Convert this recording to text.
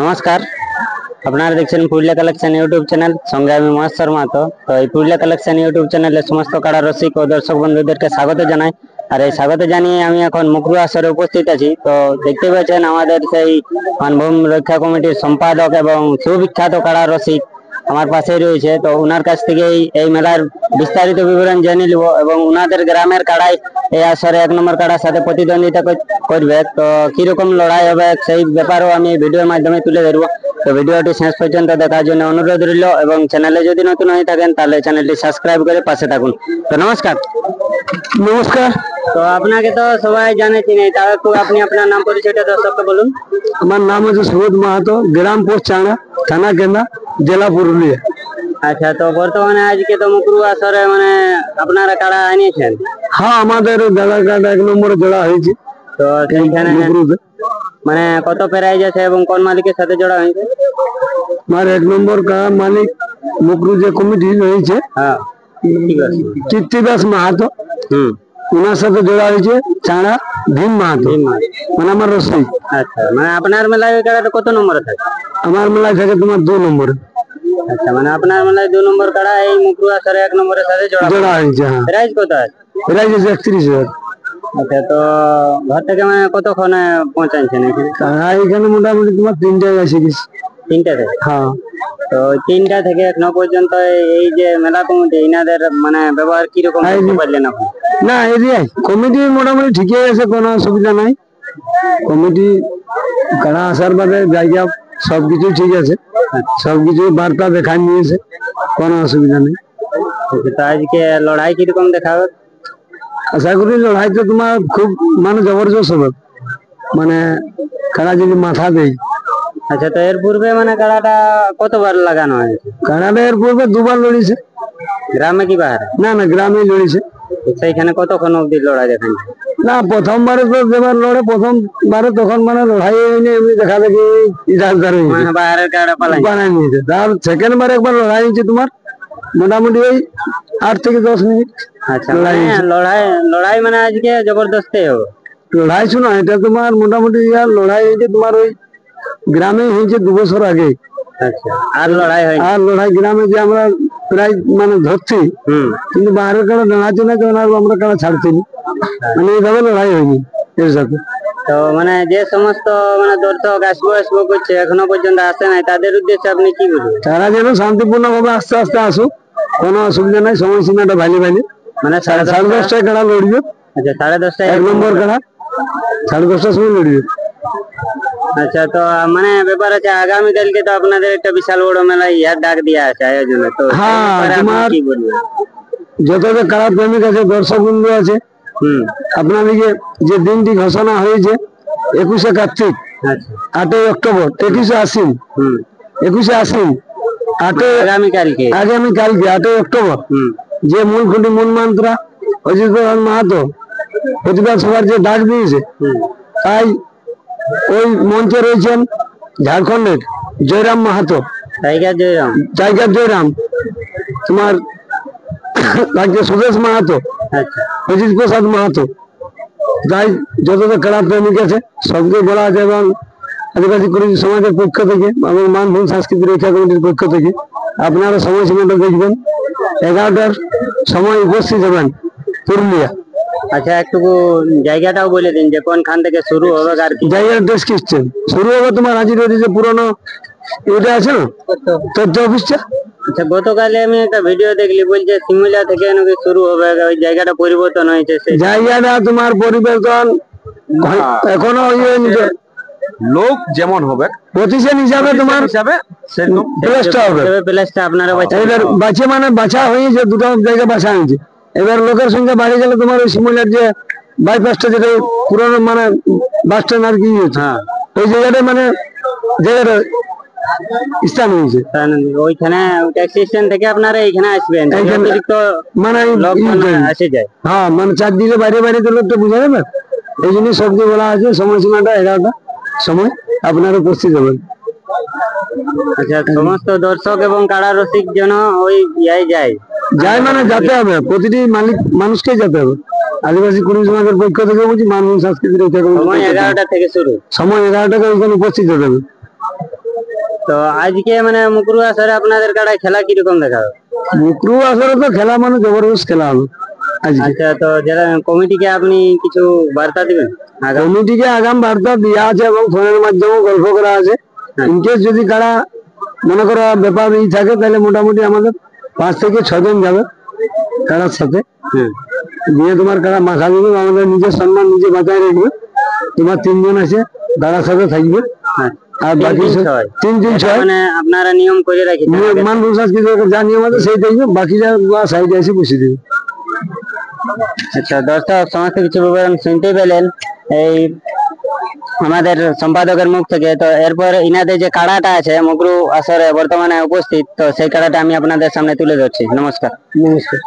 নমস্কার, আপনারা দেখছেন পুরুলিয়া কালেকশন ইউটিউব চ্যানেল। সঙ্গে আমি মহেশ শর্মা। তো এই পুরুলিয়া কালেকশন ইউটিউব চ্যানেলে সমস্ত কাড়া রসিক ও দর্শক বন্ধুদেরকে স্বাগত জানাই। আর এই স্বাগত জানিয়ে আমি এখন মুকরু আসরে উপস্থিত আছি। তো দেখতে পাচ্ছেন আমাদের সেই মানভূম রক্ষা কমিটির সম্পাদক এবং সুবিখ্যাত কাড়া রসিক আমার পাশেই রয়েছে। তো ওনার কাছ থেকে এই মেলার বিস্তারিত বিবরণ জেনে নিব এবং ওনাদের গ্রামের কাড়াই এই আসরে 1 নম্বর কাড়ার সাথে প্রতিদ্বন্দ্বিতা করবে। তো কিরকম লড়াই হবে সেই ব্যাপারেও আমি ভিডিওর মাধ্যমে তুলে ধরবো। তো ভিডিওটি শেষ পর্যন্ত দেখার জন্য অনুরোধ রইল এবং চ্যানেলে যদি নতুন হয়ে থাকেন তাহলে চ্যানেলটি সাবস্ক্রাইব করে পাশে থাকুন। তো নমস্কার। নমস্কার। তো আপনাকে তো সবাই জানে চিনে, তাও একটু আপনি আপনার নাম পরিচয়টা দর্শককে বলুন। আমার নাম হচ্ছে সুবোধ মাহাতো, গ্রাম পোস্ট চাঁড়া, থানা কেন্দা, জেলা পুরুলিয়া। আচ্ছা, তো বর্তমানে আজকে তো মুকরু আসরে মানে আপনারা কাড়া আনিয়েছেন? হ্যাঁ, আমাদের দাদার কার্ড 1 নম্বরে জোড়া হয়েছে। তো সেইখানে মানে কত প্রাইজ আছে এবং কোন মালিকের সাথে জোড়া হয়েছে? আমার 1 নম্বর কার্ড মালিক মুকরু যে কমিটি রয়েছে, হ্যাঁ, ঠিক আছে, কীর্তিদাস মাহাতো, ওনার সাথে জোড়া হয়েছে চাঁড়া ভীম মাহাতো, মানে আমার রসিক। আচ্ছা, মানে আপনার মেলায় ওই কাড়াটা কত নম্বরে থাকে? আমার মেলায় থাকে তোমার 2 নম্বরে। আচ্ছা, মানে আপনার মেলায় 2 নম্বর কাড়া এই মুকরু আসরে 1 নম্বরের সাথে জোড়া হয়েছে। হ্যাঁ, প্রাইজ কত আছে? প্রাইজ আছে 31,000। আচ্ছা, তো ঘর থেকে মানে কতক্ষণে পৌঁছাচ্ছেন এখানে? এখানে মোটামুটি তোমার 3টায় আসে গেছি। 3টা থেকে? হ্যাঁ। তো 3টা থেকে এখনো পর্যন্ত এই যে মেলা কমিটি এনাদের মানে ব্যবহার কিরকম পারলেন আপনি? না, এরিয়ায় কমিটি মোটামুটি ঠিকই আছে, কোনো অসুবিধা নাই। কমিটি কারা আসার বাদে জায়গা সবকিছু ঠিক আছে, সবকিছু বার্তা দেখায় নিয়েছে, কোনো অসুবিধা নেই। তো আজকে লড়াই কিরকম দেখাবে? আশা করি লড়াই তো তোমার খুব মানে জবরদস্ত হবে, মানে কারা যদি মাথা দেয়। আচ্ছা, তো এর পূর্বে মানে কাড়াটা কতবার লাগানো হয়েছে? কারাটা এর পূর্বে 2বার লড়িছে। গ্রামে কি বাহারে? না না, গ্রামে লড়িছে। সেইখানে কতক্ষণ অব্দি লড়াই দেখেন? না, প্রথমবারে তো যেবার লড়ে প্রথমবারে তখন মানে লড়াই হয়নি, এমনি দেখা দেখি বাহারের কাড়া বানাই নিয়েছে। তার সেকেন্ড বার একবার লড়াই হয়েছে তোমার মোটামুটি ওই 8 থেকে 10 মিনিট। আচ্ছা, লড়াই মানে আজকে জবরদস্তি হবে লড়াই। শোনো, এটা তোমার মোটামুটি লড়াই হয়েছে তোমার ওই গ্রামে হয়েছে 2 বছর আগে। আচ্ছা, আর লড়াই গ্রামে যে আমরা প্রায় মানে ধরছি, কিন্তু বাইরের কারা দাঁড়াচ্ছে না, কারণ আমরা কারা ছাড়ছি না, মানে এইভাবে লড়াই হয়নি এর সাথে। তো মানে যে সমস্ত মানে দর্শক আসবো করছে এখনো পর্যন্ত আসে নাই, তাদের উদ্দেশ্যে আপনি কি বলবেন? তারা যেন শান্তিপূর্ণ ভাবে আস্তে আস্তে আসুক, কোনো অসুবিধা নাই। সময়সীমাটা ভালি মানে 10:30টায় কারা লড়বে। আচ্ছা, 10:30টায় 1 নম্বর কারা 10:30টার সময় লড়বে। আচ্ছা, তো মানে ব্যাপার আছে আগামীকালকে তো আপনাদের একটা বিশাল বড় মেলা ডাক দেওয়া আছে আয়োজন। তো তোমার কি বলবেন? যত যে কারা প্রেমিক আছে, দর্শক বন্ধু আছে, আপনাদেরকে যে দিনটি ঘোষণা হয়েছে 21শে কার্তিক, 8ই অক্টোবর, 21শে আশ্বিন, 21শে আশ্বিন, আগামীকালকে 8ই অক্টোবর, যে মূল খুঁটি মূল মন্ত্রা অজিত মাহাতো প্রতিবাদ সভার যে ডাক দিয়েছে, তাই ওই মঞ্চে রয়েছেন ঝাড়খণ্ডের জয়রাম মাহাতো, টাইগার জয়রাম, তোমার রাজ্যে সুদেশ মাহাতো, অজিত প্রসাদ মাহাতো। তাই যত কারা প্রেমিক আছে সবকে বলা আছে, এবং আদিবাসী কৃষি সমাজের পক্ষ থেকে এবং মানভূম সাংস্কৃতিক রক্ষা কমিটির পক্ষ থেকে আপনারা সময়সীমাটা দেখবেন। 11টার সময় উপস্থিত হবেন পুরুলিয়া। আচ্ছা, একটু জায়গাটাও বলে দিন যে কোনখান থেকে শুরু হবে আর কি। জায়গার ডেসক্রিপশন শুরু হবে তোমার হাজির যে পুরনো এটা আছে না, তথ্য অফিসটা। আচ্ছা, গতকালে আমি একটা ভিডিও দেখলি, বলছে শিমুলিয়া থেকে নাকি শুরু হবে, ওই জায়গাটা পরিবর্তন হয়েছে। সেই জায়গাটা তোমার পরিবর্তন এখনো লোক যেমন হবে প্রতিষ্ঠান হিসাবে তোমার প্লেসটা আপনারা বাছে মানে বাছা হয়েছে, 2টা জায়গা বাছা হয়েছে। এবার লোকের সংখ্যা বাড়ে গেলে তোমার ওই শিমুলিয়ার যে বাইপাসটা, যেটা পুরোনো মানে বাস স্ট্যান্ড আর কি হয়েছে, ওই জায়গাটা মানে জায়গাটা স্থান হয়েছে। ওইখানে ট্যাক্সি স্ট্যান্ড থেকে আপনারা এইখানে আসবেন, মানে আসে যায়। হ্যাঁ, মানে 4 দিকে বাইরে বাইরে তো লোকটা বুঝা যাবে। এই জন্য সবকে বলা আছে সময়সীমাটা 11টা সময় আপনারা উপস্থিত হবেন। আচ্ছা, সমস্ত দর্শক এবং কাড়া রসিক যেন ওই যায় মানে যেতে হবে, প্রতিটি মানুষকে যেতে হবে। আদিবাসী কুড়ি সমাজের পক্ষ থেকে বলছি মানভূম সাংস্কৃতিক ঐক্য কমিটির সময় পক্ষ থেকে। 11টা থেকে শুরু। সময় 11টাকে ওইখানে উপস্থিত হতে হবে। তো আজকে মানে মুকুরু আসরে আপনাদের কাড়ায় খেলা কিরকম দেখা হবে? মুকরু আসরে তো খেলা মানে জবরদস্ত খেলা হবে আজকে। আচ্ছা, তো যারা কমিটিকে আপনি কিছু বার্তা দিবেন আগাম? কমিটিকে আগাম বার্তা দেওয়া আছে এবং ফোনের মাধ্যমেও গল্প করা আছে। ইনকেস যদি কারা মনে করো ব্যাপার ই থাকে তাহলে মোটামুটি আমাদের 5 থেকে 6 জন যাবে কারার সাথে। দিয়ে তোমার কারা মাথা দিবে, আমাদের নিজের সম্মান নিজে বাঁচায় রাখবে। তোমার 3 জন আছে কারার সাথে থাকবে, আর বাকি 3-3-6 মানে আপনারা নিয়ম করে রাখেন? মানভূম সাংস্কৃতিক যা নিয়ম আছে সেই থাকবে, বাকি যা সাইডে এসে বসে দেবে। আচ্ছা দর্শক, সমস্ত কিছু বিবরণ শুনতেই পেলেন এই আমাদের সম্পাদকের মুখ থেকে। তো এরপর ইনাদের যে কাড়াটা আছে মুকরু আসরে বর্তমানে উপস্থিত, তো সেই কাড়াটা আমি আপনাদের সামনে তুলে ধরছি। নমস্কার। নমস্কার।